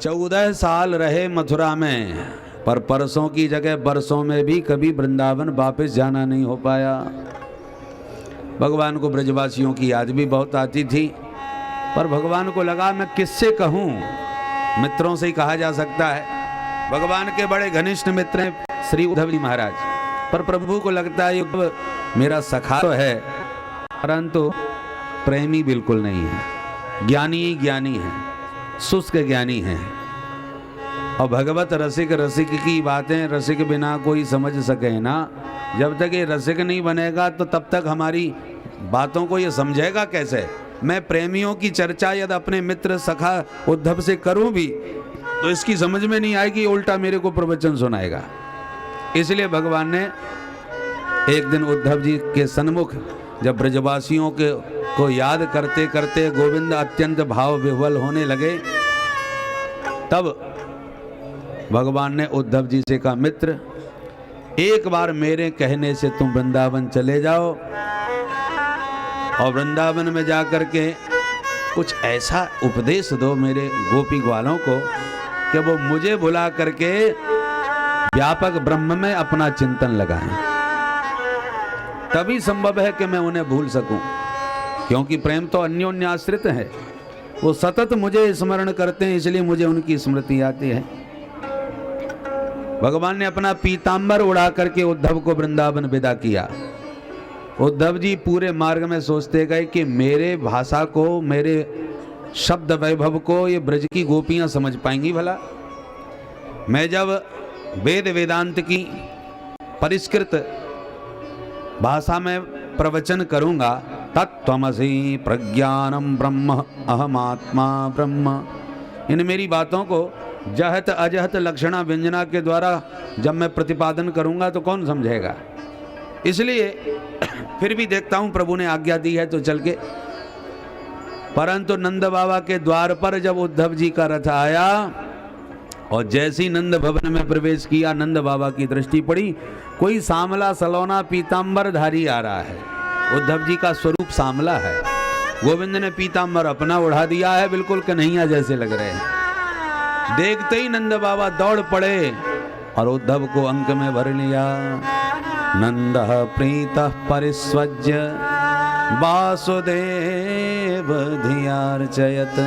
14 साल रहे मथुरा में, पर परसों की जगह बरसों में भी कभी वृंदावन वापस जाना नहीं हो पाया। भगवान को ब्रजवासियों की याद भी बहुत आती थी, पर भगवान को लगा मैं किससे कहूँ, मित्रों से ही कहा जा सकता है। भगवान के बड़े घनिष्ठ मित्र हैं श्री उद्धव जी महाराज, पर प्रभु को लगता है ये मेरा सखा तो है परंतु प्रेमी बिल्कुल नहीं है, ज्ञानी ही ज्ञानी है, शुष्क ज्ञानी है। और भगवत रसिक रसिक की बातें रसिक बिना कोई समझ सके ना। जब तक ये रसिक नहीं बनेगा तो तब तक हमारी बातों को ये समझेगा कैसे। मैं प्रेमियों की चर्चा यदि अपने मित्र सखा उद्धव से करूं भी तो इसकी समझ में नहीं आएगी, उल्टा मेरे को प्रवचन सुनाएगा। इसलिए भगवान ने एक दिन उद्धव जी के सन्मुख जब ब्रजवासियों को याद करते करते गोविंद अत्यंत भाव विह्वल होने लगे, तब भगवान ने उद्धव जी से कहा, मित्र एक बार मेरे कहने से तुम वृंदावन चले जाओ और वृंदावन में जाकर के कुछ ऐसा उपदेश दो मेरे गोपी ग्वालों को कि वो मुझे बुला करके व्यापक ब्रह्म में अपना चिंतन लगाएं। तभी संभव है कि मैं उन्हें भूल सकूं, क्योंकि प्रेम तो अन्योन्याश्रित है। वो सतत मुझे स्मरण करते हैं, इसलिए मुझे उनकी स्मृति आती है। भगवान ने अपना पीतांबर उड़ा करके उद्धव को वृंदावन विदा किया। उद्धव जी पूरे मार्ग में सोचते गए कि मेरे भाषा को, मेरे शब्द वैभव को ये ब्रज की गोपियां समझ पाएंगी भला। मैं जब वेद वेदांत की परिष्कृत भाषा में प्रवचन करूंगा, तत्त्वमसि प्रज्ञानम ब्रह्म अहमात्मा ब्रह्म, इन मेरी बातों को जहत अजहत लक्षणा व्यंजना के द्वारा जब मैं प्रतिपादन करूंगा तो कौन समझेगा। इसलिए फिर भी देखता हूं प्रभु ने आज्ञा दी है तो चल के। परंतु नंद बाबा के द्वार पर जब उद्धव जी का रथ आया और जैसी नंद भवन में प्रवेश किया, नंद बाबा की दृष्टि पड़ी, कोई सांवला सलोना पीतांबर धारी आ रहा है। उद्धव जी का स्वरूप सांवला है। गोविंद ने पीतांबर अपना उड़ा दिया है, बिल्कुल कन्हैया जैसे लग रहे हैं। देखते ही नंद बाबा दौड़ पड़े और उद्धव को अंक में भर लिया। नंद प्रीतः परिस्वज्य वासुदेव धियार्चयत,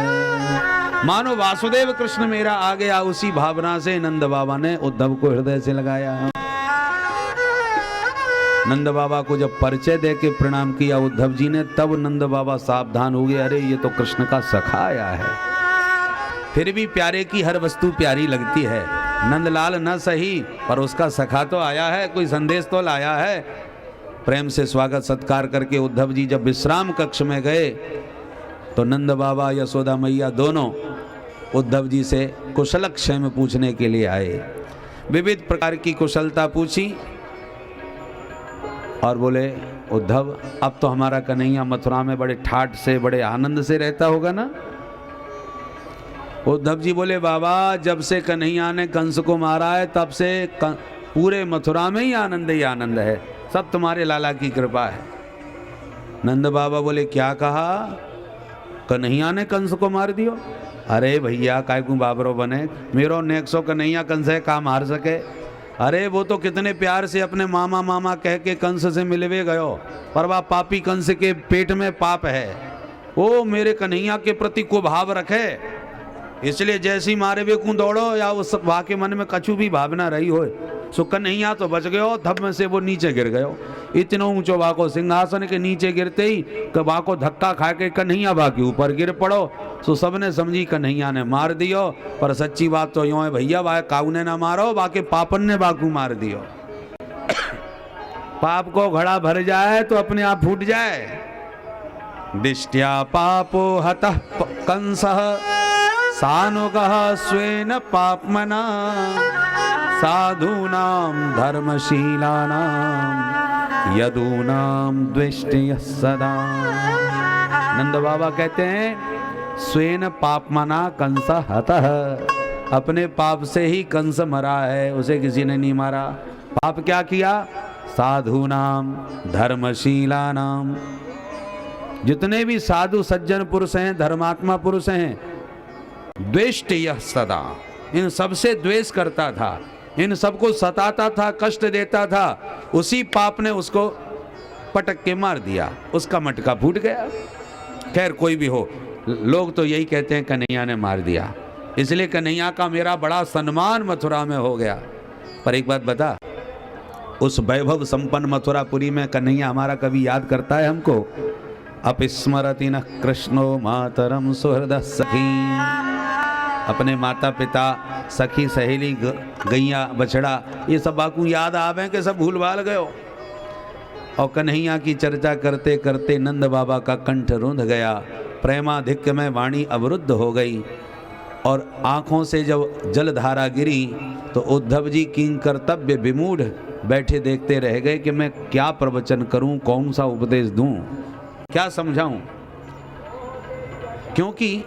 मानो वासुदेव कृष्ण मेरा आ गया, उसी भावना से नंद बाबा ने उद्धव को हृदय से लगाया। नंद बाबा को जब परिचय दे के प्रणाम किया उद्धव जी ने, तब नंद बाबा सावधान हो गए, अरे ये तो कृष्ण का सखा आया है। फिर भी प्यारे की हर वस्तु प्यारी लगती है। नंदलाल न सही पर उसका सखा तो आया है, कोई संदेश तो लाया है। प्रेम से स्वागत सत्कार करके उद्धव जी जब विश्राम कक्ष में गए तो नंद बाबा यशोदा मैया दोनों उद्धव जी से कुशल क्षेम पूछने के लिए आए। विविध प्रकार की कुशलता पूछी और बोले, उद्धव अब तो हमारा कन्हैया मथुरा में बड़े ठाठ से, बड़े आनंद से रहता होगा ना। उद्धव जी बोले, बाबा जब से कन्हैया ने कंस को मारा है तब से पूरे मथुरा में ही आनंद है, सब तुम्हारे लाला की कृपा है। नंद बाबा बोले, क्या कहा, कन्हैया ने कंस को मार दियो? अरे भैया काय को बाबरो बने, मेरो नेक्सो कन्हैया कंस है का मार सके। अरे वो तो कितने प्यार से अपने मामा मामा कह के कंस से मिलवे गयो, पर वह पापी कंस के पेट में पाप है। वो मेरे कन्हैया के प्रति को भाव रखे, इसलिए जैसी मारे वे को दौड़ो या उस वहाँ के मन में कछु भी भावना रही हो, सो कन्हैया तो बच गयो, धब में से वो नीचे गिर गयो। इतना ऊंचो वाको सिंहासन के नीचे गिरते ही वाको धक्का खा के कन्हैया बाकी ऊपर गिर पड़ो। सो सबने समझी कन्हैया ने मार दियो, पर सच्ची बात तो यूं है भैया, वाह काऊ ने ना मारो, बाकी पापन ने बाकू मार दियो। पाप को घड़ा भर जाए तो अपने आप फूट जाए। दिष्ट्या पापो हतः कंसः सानुगः स्वेन पाप्मना साधूनां धर्मशीलानां यदूनां द्वेष्टियः सदा। नंद बाबा कहते हैं, स्वेन पापमना कंस हतः, अपने पाप से ही कंस मरा है, उसे किसी ने नहीं मारा। पाप क्या किया? साधूनाम धर्मशीलानाम, जितने भी साधु सज्जन पुरुष हैं, धर्मात्मा पुरुष हैं, द्वेष्ट यह सदा, इन सबसे द्वेष करता था, इन सबको सताता था, कष्ट देता था। उसी पाप ने उसको पटक के मार दिया, उसका मटका फूट गया। खैर कोई भी हो, लोग तो यही कहते हैं कन्हैया ने मार दिया, इसलिए कन्हैया का मेरा बड़ा सम्मान मथुरा में हो गया। पर एक बात बता, उस वैभव संपन्न मथुरापुरी में कन्हैया हमारा कभी याद करता है हमको? अपस्मरति न कृष्णो मातरम सुहृद सखी। अपने माता पिता, सखी सहेली, गैया बछड़ा, ये सब बाकू याद आवे कि सब भूल भाल गयो। और कन्हैया की चर्चा करते करते नंद बाबा का कंठ रुंध गया, प्रेमाधिक्य में वाणी अवरुद्ध हो गई और आंखों से जब जलधारा गिरी तो उद्धव जी किंग कर्तव्य विमूढ़ बैठे देखते रह गए कि मैं क्या प्रवचन करूं, कौन सा उपदेश दूं, क्या समझाऊं। क्योंकि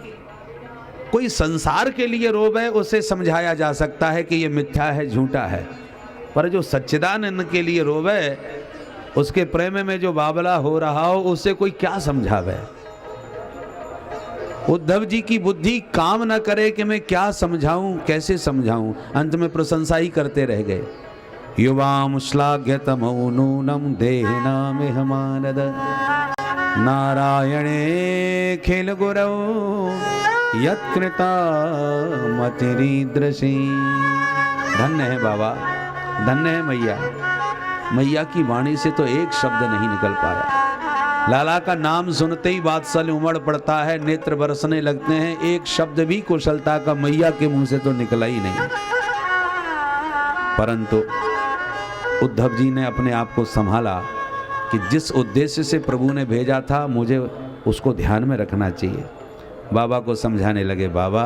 कोई संसार के लिए रोवे उसे समझाया जा सकता है कि ये मिथ्या है, झूठा है, पर जो सच्चिदानंद के लिए रोवे, उसके प्रेम में जो बाबला हो रहा हो, उससे कोई क्या समझावे। उद्धव जी की बुद्धि काम न करे कि मैं क्या समझाऊं, कैसे समझाऊं, अंत में प्रशंसा ही करते रह गए। युवाम श्लाघ्यतमो नूनम देहिना मेहमानद नारायणे खिल गुरौ यत्कृता मतिरीदृशी। धन्य है बाबा, धन्य है मैया। मैया की वाणी से तो एक शब्द नहीं निकल पाया। लाला का नाम सुनते ही वात्सल्य उमड़ पड़ता है, नेत्र बरसने लगते हैं, एक शब्द भी कुशलता का मैया के मुंह से तो निकला ही नहीं। परंतु उद्धव जी ने अपने आप को संभाला कि जिस उद्देश्य से प्रभु ने भेजा था, मुझे उसको ध्यान में रखना चाहिए। बाबा को समझाने लगे, बाबा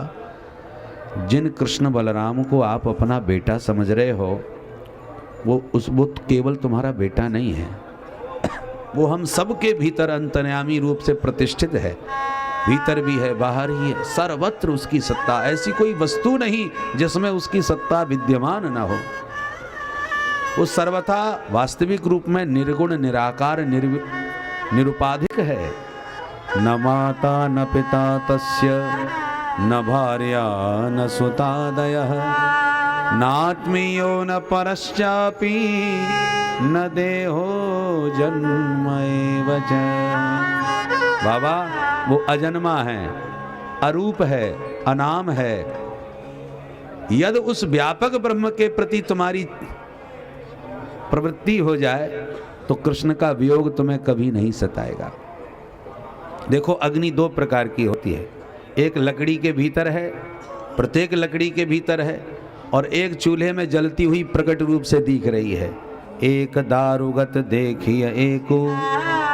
जिन कृष्ण बलराम को आप अपना बेटा समझ रहे हो, वो केवल तुम्हारा बेटा नहीं है, वो हम सबके भीतर अंतर्यामी रूप से प्रतिष्ठित है। भीतर भी है, बाहर ही है, सर्वत्र उसकी सत्ता। ऐसी कोई वस्तु नहीं जिसमें उसकी सत्ता विद्यमान न हो। वो सर्वथा वास्तविक रूप में निर्गुण, निराकार, निरुपाधिक है। न माता न पिता तस्य न भार्या न सुतादयः नात्मीयो न परश्चापि न देहो जन्म एव च। बाबा वो अजन्मा है, अरूप है, अनाम है। यदि उस व्यापक ब्रह्म के प्रति तुम्हारी प्रवृत्ति हो जाए तो कृष्ण का वियोग तुम्हें कभी नहीं सताएगा। देखो अग्नि दो प्रकार की होती है, एक लकड़ी के भीतर है, प्रत्येक लकड़ी के भीतर है, और एक चूल्हे में जलती हुई प्रकट रूप से दिख रही है। एक दारुगत देखिए एको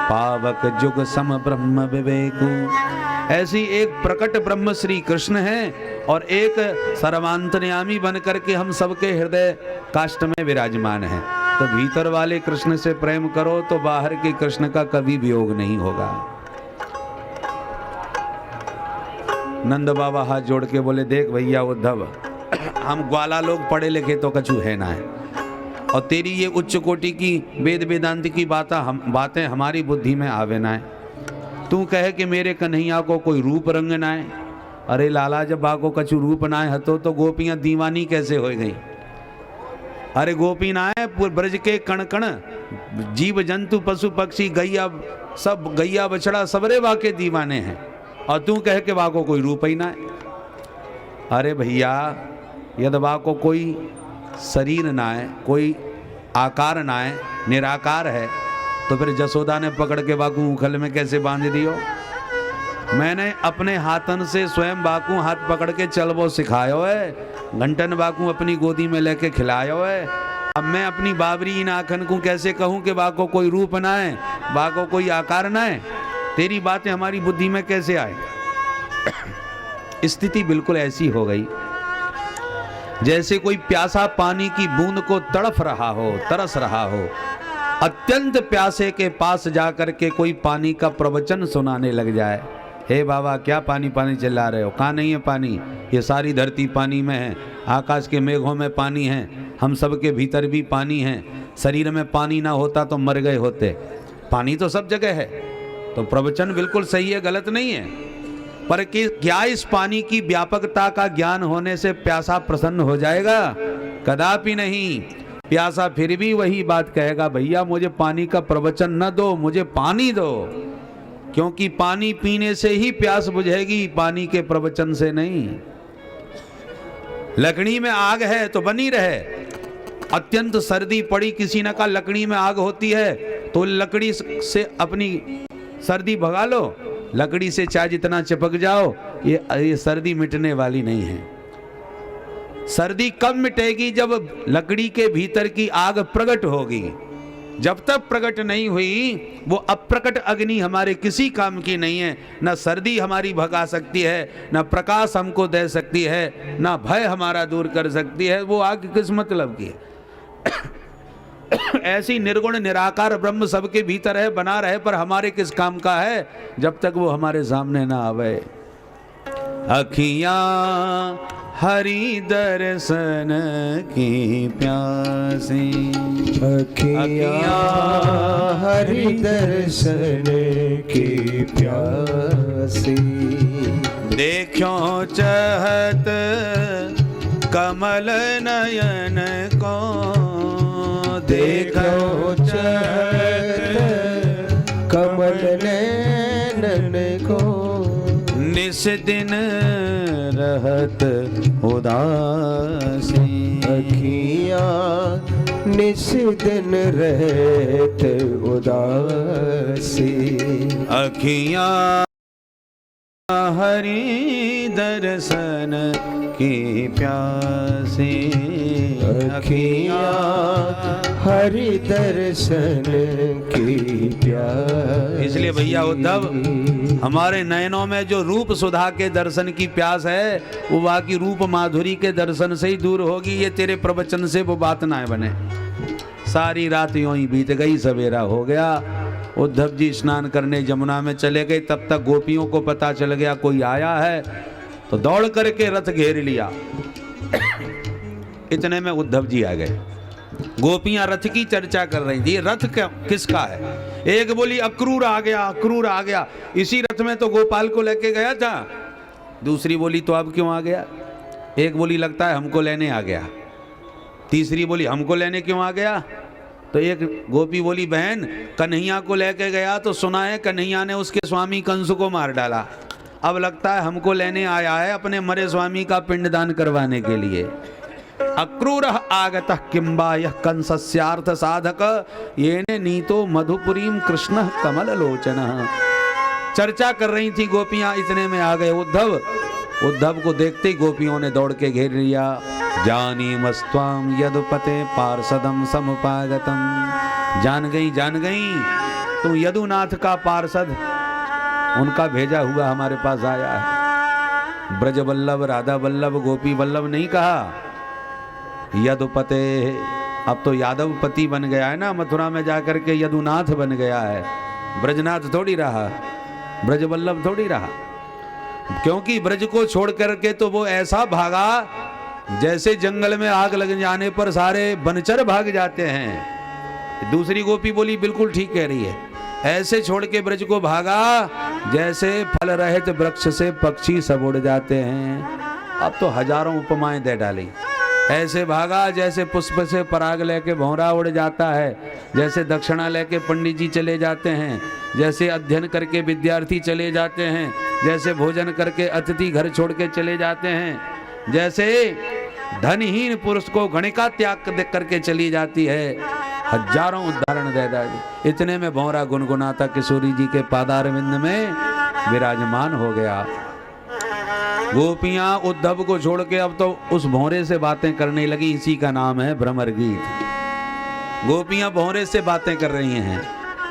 पावक जुग सम ब्रह्म विवेकु। ऐसी एक प्रकट ब्रह्म श्री कृष्ण है और एक सर्वांतर्यामी बन करके हम सबके हृदय काष्ठ में विराजमान है। तो भीतर वाले कृष्ण से प्रेम करो तो बाहर के कृष्ण का कभी वियोग नहीं होगा। नंद बाबा हाथ जोड़ के बोले, देख भैया उद्धव, हम ग्वाला लोग पढ़े लिखे तो कछु है ना है, और तेरी ये उच्च कोटि की वेद वेदांत की बातें हमारी बुद्धि में आवे ना है। तू कहे कि मेरे कन्हैया को कोई रूप रंग ना है। अरे लाला, जब बाको कछु रूप ना है हतो तो गोपियां दीवानी कैसे हो गई? अरे गोपी ना है, ब्रज के कण कण जीव जंतु पशु पक्षी गैया, सब गैया बछड़ा सबरे वाके दीवाने हैं, और तू कहे कि वाको कोई रूप ही ना है। अरे भैया, यदि वाको कोई शरीर ना है, कोई आकार ना है, निराकार है, तो फिर जसोदा ने पकड़ के बाकू उखल में कैसे बांध दियो? मैंने अपने हाथन से स्वयं बाकू हाथ पकड़ के चलबो सिखायो है, घंटन बाकू अपनी गोदी में लेके खिलायो है। अब मैं अपनी बाबरी इन आखन को कैसे कहूं कि बाको कोई रूप ना है, बाको कोई आकार ना है? तेरी बातें हमारी बुद्धि में कैसे आए? स्थिति बिल्कुल ऐसी हो गई जैसे कोई प्यासा पानी की बूंद को तड़फ रहा हो, तरस रहा हो। अत्यंत प्यासे के पास जाकर के कोई पानी का प्रवचन सुनाने लग जाए। हे बाबा, क्या पानी पानी चिल्ला रहे हो? कहाँ नहीं है पानी? ये सारी धरती पानी में है, आकाश के मेघों में पानी है, हम सब के भीतर भी पानी है। शरीर में पानी ना होता तो मर गए होते। पानी तो सब जगह है। तो प्रवचन बिल्कुल सही है, गलत नहीं है। पर क्या इस पानी की व्यापकता का ज्ञान होने से प्यासा प्रसन्न हो जाएगा? कदापि नहीं। प्यासा फिर भी वही बात कहेगा, भैया मुझे पानी का प्रवचन न दो, मुझे पानी दो। क्योंकि पानी पीने से ही प्यास बुझेगी, पानी के प्रवचन से नहीं। लकड़ी में आग है तो बनी रहे। अत्यंत सर्दी पड़ी, किसी ने कहा लकड़ी में आग होती है तो लकड़ी से अपनी सर्दी भगा लो। लकड़ी से चाहे जितना चिपक जाओ, ये सर्दी मिटने वाली नहीं है। सर्दी कब मिटेगी? जब लकड़ी के भीतर की आग प्रकट होगी। जब तक प्रकट नहीं हुई, वो अप्रकट अग्नि हमारे किसी काम की नहीं है। न सर्दी हमारी भगा सकती है, न प्रकाश हमको दे सकती है, न भय हमारा दूर कर सकती है। वो आग किस मतलब की है? ऐसी निर्गुण निराकार ब्रह्म सबके भीतर है, बना रहे, पर हमारे किस काम का है जब तक वो हमारे सामने ना आवे। अखियां हरि दर्शन की प्यासी, अखियां हरि दर्शन की प्यासी। देखो चाहत कमल नयन को, देखो चाहत कमल नयन को। निस दिन रहत उदासी, अखियां निस दिन रहत उदासी। अखियां हरि दर्शन की प्यासी, अखियां हरि दर्शन की प्यासी। इसलिए भैया उद्धव, हमारे नयनों में जो रूप सुधा के दर्शन की प्यास है, वो बाकी रूप माधुरी के दर्शन से ही दूर होगी। ये तेरे प्रवचन से वो बात ना बने। सारी रात यूं ही बीत गई, सवेरा हो गया। उद्धव जी स्नान करने यमुना में चले गए। तब तक गोपियों को पता चल गया कोई आया है, तो दौड़ करके रथ घेर लिया। इतने में उद्धव जी आ गए। गोपियां रथ की चर्चा कर रही थी, रथ किसका है? एक बोली अक्रूर आ गया, अक्रूर आ गया, इसी रथ में तो गोपाल को लेके गया था। दूसरी बोली तो अब क्यों आ गया? एक बोली लगता है हमको लेने आ गया। तीसरी बोली हमको लेने क्यों आ गया? तो एक गोपी बोली बहन, कन्हैया को लेके गया तो सुना है कन्हैया ने उसके स्वामी कंस को मार डाला। अब लगता है हमको लेने आया है अपने मरे स्वामी का पिंडदान करवाने के लिए। अक्रूर आगतः किंबा यह कंसस्यार्थ साधक, येने नीतो मधुपुरीम कृष्ण कमल लोचन। चर्चा कर रही थी गोपियां, इतने में आ गए उद्धव। उद्धव को देखते ही गोपियों ने दौड़ के घेर लिया। जानी मस्त्वाम यदुपते पार्षदम समुपागतम। जान गई तुम यदुनाथ का पार्षद, उनका भेजा हुआ हमारे पास आया है। ब्रज वल्लभ, राधा वल्लभ, गोपी वल्लभ नहीं कहा, यदुपते। अब तो यादवपति बन गया है ना, मथुरा में जाकर के यदुनाथ बन गया है। ब्रजनाथ थोड़ी रहा, ब्रज वल्लभ थोड़ी रहा। क्योंकि ब्रज को छोड़ करके तो वो ऐसा भागा जैसे जंगल में आग लग जाने पर सारे बनचर भाग जाते हैं। दूसरी गोपी बोली बिल्कुल ठीक कह रही है, ऐसे छोड़ के ब्रज को भागा जैसे फल रहित वृक्ष से पक्षी सब उड़ जाते हैं। अब तो हजारों उपमाएं दे डाली। ऐसे भागा जैसे पुष्प से पराग लेके भौरा उड़ जाता है, जैसे दक्षिणा लेके पंडित जी चले जाते हैं, जैसे अध्ययन करके विद्यार्थी चले जाते हैं, जैसे भोजन करके अतिथि घर छोड़ के चले जाते हैं, जैसे धनहीन पुरुष को गणिका त्याग करके चली जाती है। हजारों उदाहरण दे डाले। इतने में भौरा गुनगुनाता किशोरी जी के पादारविंद में विराजमान हो गया। गोपियां उद्धव को छोड़ के अब तो उस भौरे से बातें करने लगी। इसी का नाम है भ्रमर गीत। गोपियां भौरे से बातें कर रही हैं,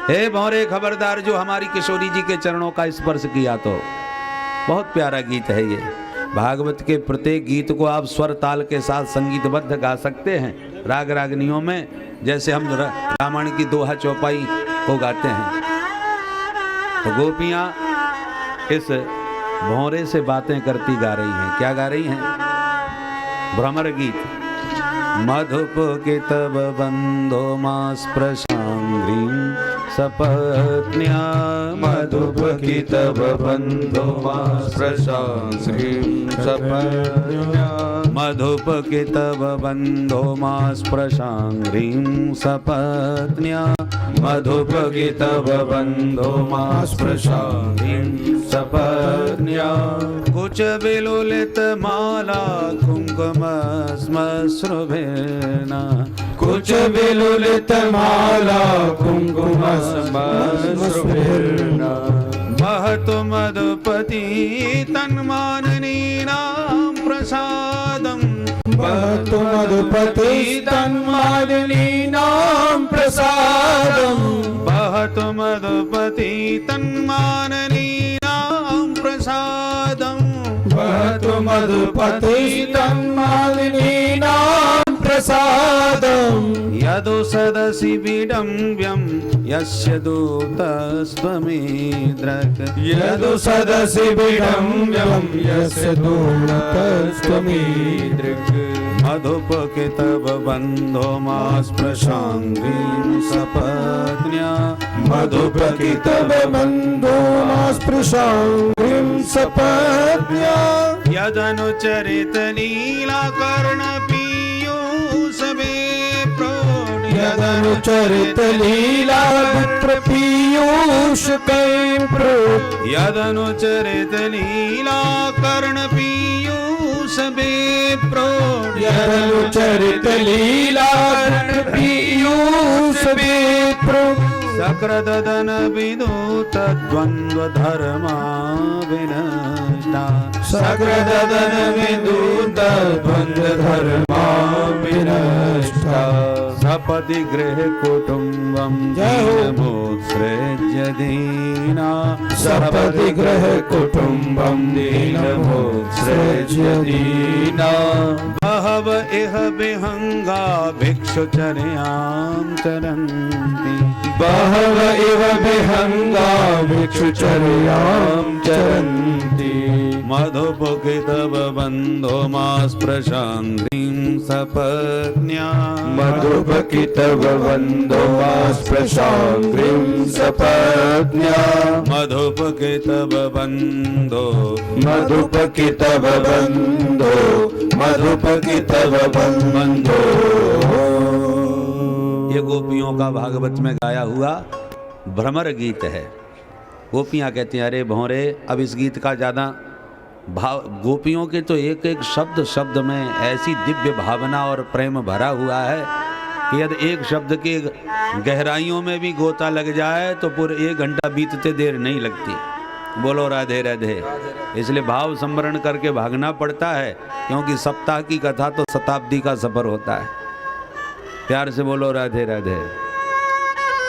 हे भौरे खबरदार, जो हमारी किशोरी जी के चरणों का स्पर्श किया तो। बहुत प्यारा गीत है ये। भागवत के प्रत्येक गीत को आप स्वर ताल के साथ संगीतबद्ध गा सकते हैं राग रागनियों में, जैसे हम रामायण की दोहा चौपाई को गाते हैं। तो गोपियां इस भौरे से बातें करती गा रही हैं। क्या गा रही हैं? भ्रमर गीत। मधुप के तब बंधो मास प्रशांग्री सपत्न्या मधुपकी तव बंधो स्पृशांस्रीं सपत्न्या मधुपकी तव बंधो स्पृशांस्रीं सपत्न्या मधुपकी तव बंधो स्पृशांस्रीं सपत्न्या कुच विलुलित माला कुंकुमस्मश्रुभिर्न कुच विलुलित माला कुंकुमस्मश्रुभिर्न महतु मधुपति तन्माननीनां प्रसादम् महतु मधुपति तन्माननीनां प्रसादम् महतु मधुपति तन्माननीनां प्रसादम् महतु मधुपति तन्माननीनां प्रसादम् यदु सदसि विडम्ब्यं यस्य दूतस्त्वमीद्रक् यदु सदसि विडम्ब्यं यस्य दूतस्त्वमीदृक् मधुपके तव बन्धो स्पृशांग्रीं सपत्न्या मधुपकी तव बन्धो स्पृशांग्रीं सपत्न्या यदनुचरित लीला कर्णपीयूष विप्रोढ यदनुचरित लीला पुत्र पीयूष कैप्रोढ यदनुचरित लीला कर्णपीयूष विप्रोढ यदनुचरित लीला पीयूष विप्रोढ सक्रददन विदूत द्वन्द्व धर्मा विनष्टा सक्रददन विदूत द्वन्द्व धर्मा विनष्टा सपदि गृह कुटुम्बं दीनमुत्सृज्य दीना सपदि गृह कुटुम्बं दीनमुत्सृज्य दीना बहव इह विहंगा भिक्षुचर्यां चरन्ति बहव इव विहंगा भिक्षुचर्यां चरन्ति मधुपके तव बन्धो स्पृशांग्रीं सपत्न्या मधुपकी तव बन्धो स्पृशांग्रीं सपत्न्या मधुपके तव बन्धो मधुपकी तव बन्धो मधुपकी तव बन्धो। ये गोपियों का भागवत में गाया हुआ भ्रमर गीत है। गोपियाँ कहती हैं अरे भौरे, अब इस गीत का ज़्यादा भाव, गोपियों के तो एक एक शब्द शब्द में ऐसी दिव्य भावना और प्रेम भरा हुआ है कि यदि एक शब्द के गहराइयों में भी गोता लग जाए तो पूरे 1 घंटा बीतते देर नहीं लगती। बोलो राधे राधे। इसलिए भाव संवरण करके भागना पड़ता है, क्योंकि सप्ताह की कथा तो शताब्दी का सफर होता है। प्यार से बोलो राधे राधे।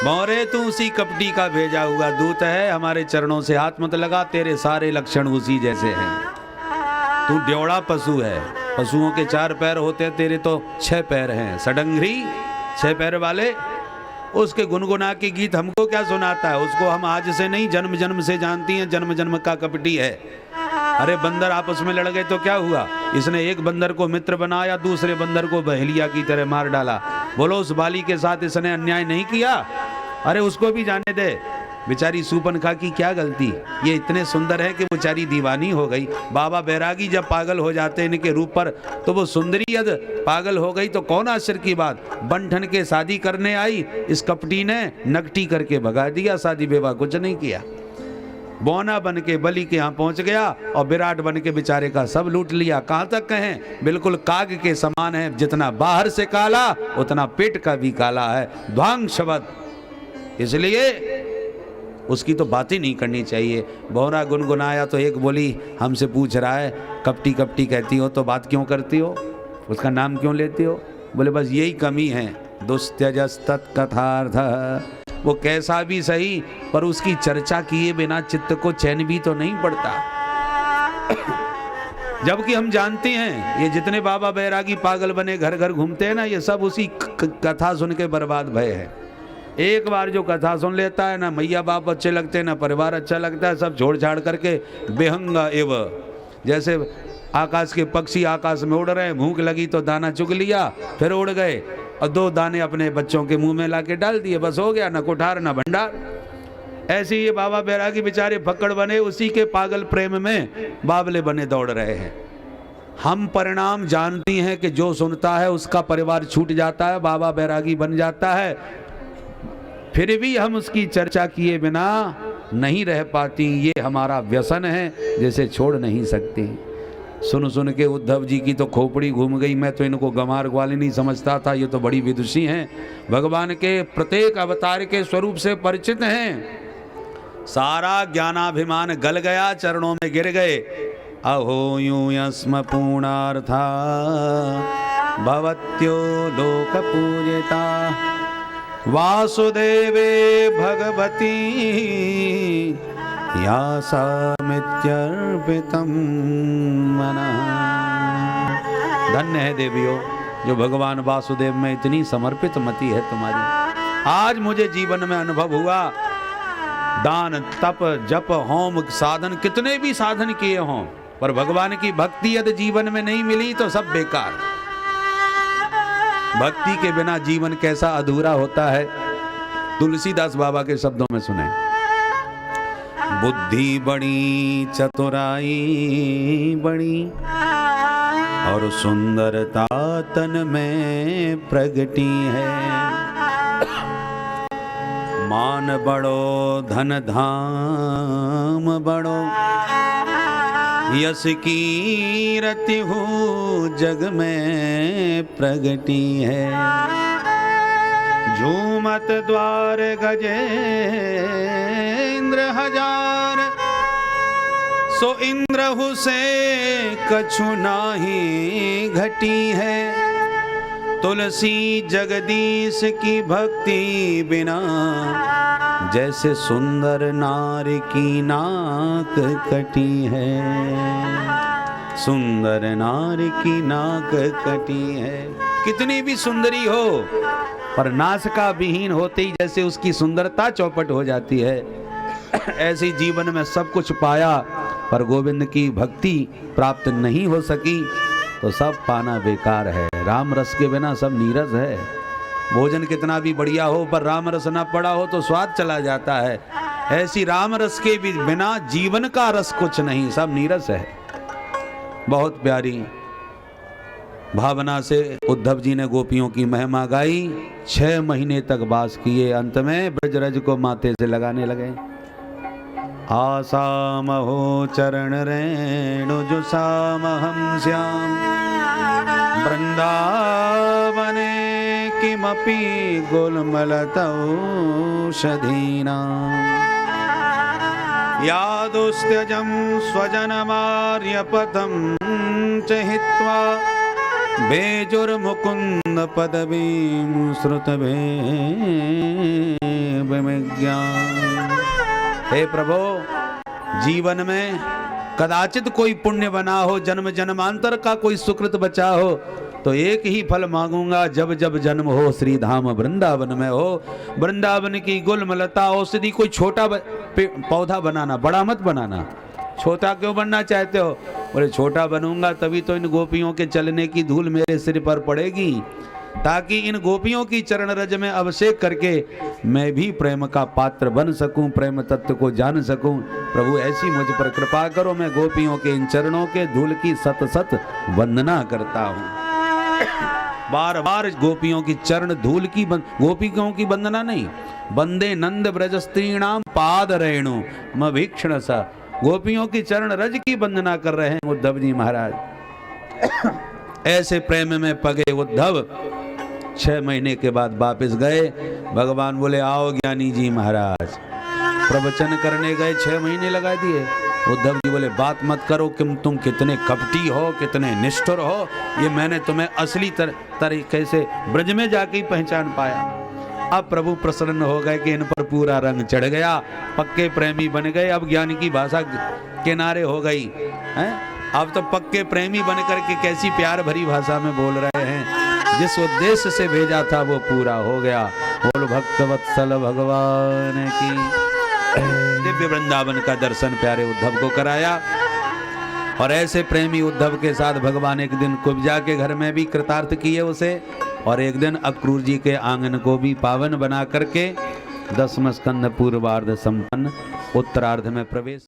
मोरे तू उसी कपटी का भेजा हुआ दूत है, हमारे चरणों से हाथ मत लगा, तेरे सारे लक्षण उसी जैसे हैं। तू ड्योड़ा पशु है, पशुओं के 4 पैर होते हैं, तेरे तो 6 पैर हैं। सडंगरी 6 पैर वाले, उसके गुनगुना के गीत हमको क्या सुनाता है? उसको हम आज से नहीं जन्म जन्म से जानती हैं, जन्म जन्म का कपटी है। अरे बंदर आपस में लड़ गए तो क्या हुआ? इसने एक बंदर को मित्र बनाया, दूसरे बंदर को बहेलिया की तरह मार डाला। बोलो उस बाली के साथ इसने अन्याय नहीं किया? अरे उसको भी जाने दे, बेचारी सूपनखा की क्या गलती? ये इतने सुंदर है कि बेचारी दीवानी हो गई। बाबा बैरागी जब पागल हो जाते इनके रूप पर, तो वो सुंदरी यदि पागल हो गई तो कौन आश्चर्य की बात। बंठन के शादी करने आई, इस कपटी ने नकटी करके भगा दिया, शादी विवाह कुछ नहीं किया। बौना बन के बलि के यहाँ पहुंच गया और विराट बन के बेचारे का सब लूट लिया। कहाँ तक कहें, बिल्कुल काग के समान है, जितना बाहर से काला उतना पेट का भी काला है। ध्वांग शब्द, इसलिए उसकी तो बात ही नहीं करनी चाहिए। बौना गुनगुनाया तो एक बोली हमसे पूछ रहा है, कपटी कपटी कहती हो तो बात क्यों करती हो, उसका नाम क्यों लेती हो? बोले बस यही कमी है, दुस्त्यजस्तत्कथार्थ। वो कैसा भी सही, पर उसकी चर्चा किए बिना चित्त को चैन भी तो नहीं पड़ता। जबकि हम जानते हैं ये जितने बाबा बैरागी पागल बने घर घर घूमते हैं ना, ये सब उसी कथा सुन के बर्बाद भय है। एक बार जो कथा सुन लेता है ना, मैया बाप अच्छे लगते हैं ना परिवार अच्छा लगता है, सब छोड़ छाड़ करके बेहंगा एव, जैसे आकाश के पक्षी आकाश में उड़ रहे हैं, भूख लगी तो दाना चुग लिया फिर उड़ गए। और 2 दाने अपने बच्चों के मुंह में लाके डाल दिए, बस हो गया, ना कुठार ना भंडार। ऐसे ये बाबा बैरागी बेचारे फक्कड़ बने, उसी के पागल प्रेम में बावले बने दौड़ रहे हैं। हम परिणाम जानती हैं कि जो सुनता है उसका परिवार छूट जाता है, बाबा बैरागी बन जाता है, फिर भी हम उसकी चर्चा किए बिना नहीं रह पाती। ये हमारा व्यसन है जिसे छोड़ नहीं सकती। सुन सुन के उद्धव जी की तो खोपड़ी घूम गई। मैं तो इनको गंवार ग्वाली नहीं समझता था, ये तो बड़ी विदुषी हैं, भगवान के प्रत्येक अवतार के स्वरूप से परिचित हैं। सारा ज्ञानाभिमान गल गया, चरणों में गिर गए। अहो यूं यस्म पूर्णार्था भवत्यो लोक पूजिता वासुदेवे भगवती यासामित्यर्पितं मनः। धन्य है देवियों जो भगवान वासुदेव में इतनी समर्पित मति है तुम्हारी। आज मुझे जीवन में अनुभव हुआ, दान तप जप होम साधन कितने भी साधन किए हों, पर भगवान की भक्ति यदि जीवन में नहीं मिली तो सब बेकार। भक्ति के बिना जीवन कैसा अधूरा होता है। तुलसीदास बाबा के शब्दों में सुने, बुद्धि बड़ी चतुराई बड़ी और सुंदरता तन में प्रगटी है। मान बड़ो धन धाम बड़ो यश कीरति हो जग में प्रगटी है। झूमत द्वार गजेंद्र हजार सो इंद्र हुसे कछु नाही घटी है। तुलसी जगदीश की भक्ति बिना जैसे सुंदर नारी की नाक कटी है। सुंदर नारी की नाक कटी है। कितनी भी सुंदरी हो पर नासिका विहीन होते ही जैसे उसकी सुंदरता चौपट हो जाती है। ऐसी जीवन में सब कुछ पाया पर गोविंद की भक्ति प्राप्त नहीं हो सकी तो सब पाना बेकार है। राम रस के बिना सब नीरस है। भोजन कितना भी बढ़िया हो पर राम रस ना पड़ा हो तो स्वाद चला जाता है। ऐसी राम रस के भी बिना जीवन का रस कुछ नहीं, सब नीरस है। बहुत प्यारी भावना से उद्धव जी ने गोपियों की महिमा गाई। 6 महीने तक वास किए। अंत में ब्रजरज को माथे से लगाने लगे। आसाम हो चरण रेणु जो साम हम श्याम वृंदावने किमपि गुलमलतौषधीनां यादुस्त्यजं स्वजनमार्यपथं च हित्वा बेजुर्मुकुन्द पदवीं श्रुतभे विज्ञान। हे प्रभो, जीवन में कदाचित कोई पुण्य बना हो, जन्म जन्मांतर का कोई सुकृत बचा हो तो एक ही फल मांगूंगा, जब जब जन्म हो श्री धाम वृंदावन में हो। वृंदावन की गुलमलता औषधि कोई छोटा पौधा बनाना, बड़ा मत बनाना। छोटा क्यों बनना चाहते हो? बोले छोटा बनूंगा तभी तो इन गोपियों के चलने की धूल मेरे सिर पर पड़ेगी, ताकि इन गोपियों की चरण रज में अभिषेक करके मैं भी प्रेम का पात्र बन सकूं, प्रेम तत्व को जान सकूं। प्रभु ऐसी मुझ पर कृपा करो, मैं गोपियों के इन चरणों के धूल की सत सत वंदना करता हूं। बार बार गोपियों की चरण धूल की गोपियों की वंदना नहीं, वंदे नंद ब्रज स्त्रीणाम पाद रेणु मभीक्षण सा। गोपियों की चरण रज की वंदना कर रहे हैं उद्धव जी महाराज। ऐसे प्रेम में पगे उद्धव 6 महीने के बाद वापस गए। भगवान बोले आओ ज्ञानी जी महाराज। प्रवचन करने गए, 6 महीने लगा दिए। उद्धव जी बोले बात मत करो कि तुम कितने कपटी हो, कितने निष्ठुर हो, ये मैंने तुम्हें असली तरीके से ब्रज में जाके ही पहचान पाया। अब प्रभु प्रसन्न हो गए कि इन पर पूरा रंग चढ़ गया, पक्के प्रेमी बन गए। अब ज्ञान की भाषा किनारे हो गई है। अब तो पक्के प्रेमी बन करके कैसी प्यार भरी भाषा में बोल रहे हैं। जिस उद्देश्य से भेजा था वो पूरा हो गया। बोल भक्त वत्सल भगवान की। दिव्य वृंदावन का दर्शन प्यारे उद्धव को कराया। और ऐसे प्रेमी उद्धव के साथ भगवान एक दिन कुब्जा के घर में भी कृतार्थ किए उसे। और एक दिन अक्रूर जी के आंगन को भी पावन बना करके 10वां स्कंध पूर्वार्ध संपन्न, उत्तरार्ध में प्रवेश।